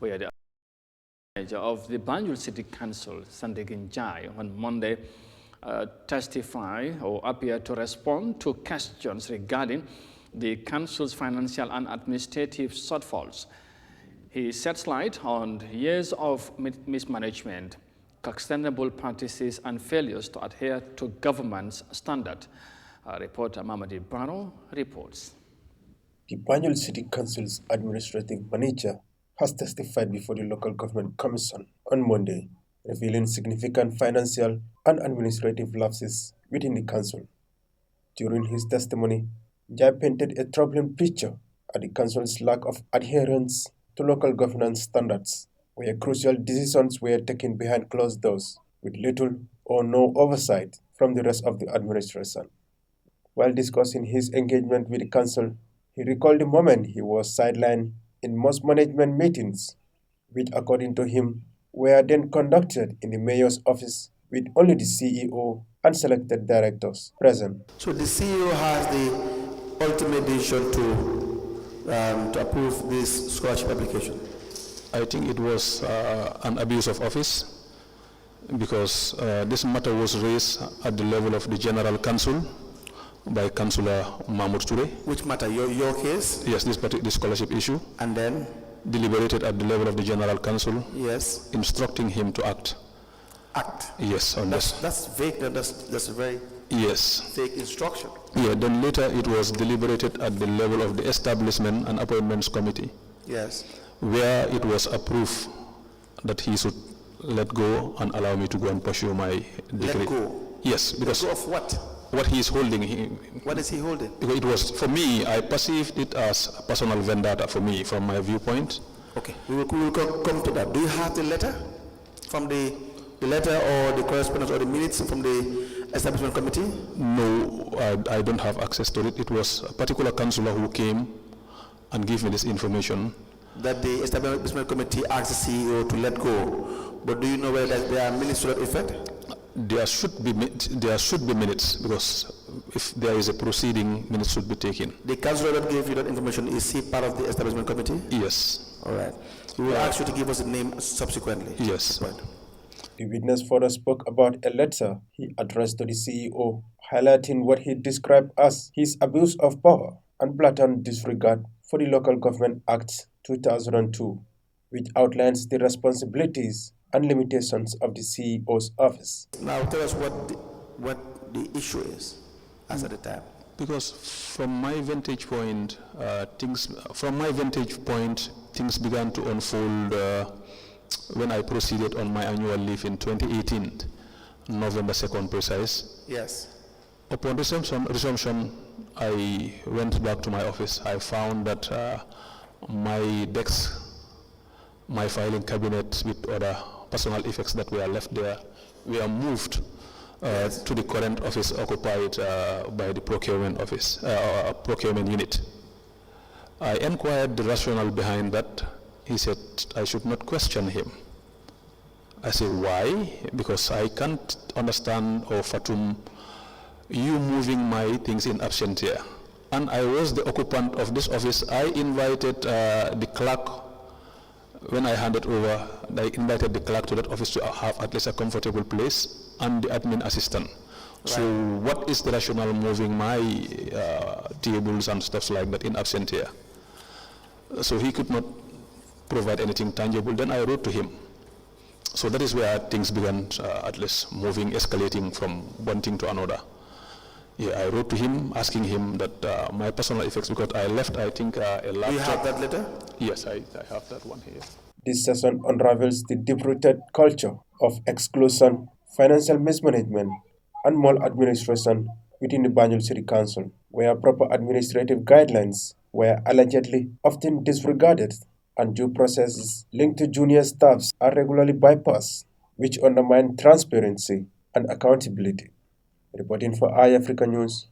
where the manager of the Banjul City Council, Sandegin Jai, on Monday testified or appeared to respond to questions regarding the council's financial and administrative shortfalls. He sheds light on years of mismanagement, questionable practices, and failures to adhere to government's standard. Reporter Mamadi Baro reports. The Banjul City Council's administrative manager has testified before the Local Government Commission on Monday, revealing significant financial and administrative lapses within the council. During his testimony, Jai painted a troubling picture at the council's lack of adherence to local governance standards, where crucial decisions were taken behind closed doors with little or no oversight from the rest of the administration. While discussing his engagement with the council, he recalled the moment he was sidelined in most management meetings, which, according to him, were then conducted in the mayor's office with only the CEO and selected directors present. So the CEO has the ultimate decision to approve this scholarship application. I think it was an abuse of office because this matter was raised at the level of the General Council by Councillor Mahmoud Toure. Which matter? Your case? Yes, this scholarship issue. And then? Deliberated at the level of the General Council. Yes. Instructing him to act. Act? Yes, on this. That's vague. That's a very vague instruction. Yeah, then later it was deliberated at the level of the Establishment and Appointments Committee. Yes. Where it was approved that he should let go and allow me to go and pursue my degree. Let go? Yes, because... Let go of what? What he is holding. What is he holding? Because it was, for me, I perceived it as a personal vendetta for me, from my viewpoint. Okay, we will come to that. Do you have the letter from the letter or the correspondence or the minutes from the establishment committee? No, I don't have access to it. It was a particular councillor who came and gave me this information. That the establishment committee asked the CEO to let go. But do you know whether there are minutes to that effect? There should be minutes, because if there is a proceeding, minutes should be taken. The councillor that gave you that information, is he part of the establishment committee? Yes. All right. We will ask you to give us a name subsequently. Yes. Right. The witness further spoke about a letter he addressed to the CEO, highlighting what he described as his abuse of power and blatant disregard for the Local Government Act 2002, which outlines the responsibilities and limitations of the CEO's office. Now tell us what the issue is as at the time. Because from my vantage point, things began to unfold when I proceeded on my annual leave in 2018, November 2nd precise. Yes. Upon resumption, I went back to my office. I found that my desk, my filing cabinet with other personal effects that were left there, were moved to the current office occupied by the procurement office, procurement unit. I inquired the rationale behind that. He said I should not question him. I said, why? Because I can't understand or fathom you moving my things in absentia. And I was the occupant of this office. I invited the clerk. When I handed over, I invited the clerk to that office to have at least a comfortable place, and the admin assistant. Right. So what is the rationale moving my tables and stuff like that in absentia? So he could not provide anything tangible. Then I wrote to him. So that is where things began at least moving, escalating from one thing to another. Yeah, I wrote to him asking him that my personal effects, because I left, I think, a laptop. Do you have that letter? Yes, I have that one here. This session unravels the deep-rooted culture of exclusion, financial mismanagement, and maladministration within the Banjul City Council, where proper administrative guidelines were allegedly often disregarded and due processes linked to junior staffs are regularly bypassed, which undermine transparency and accountability. Reporting for Eyeafrica News,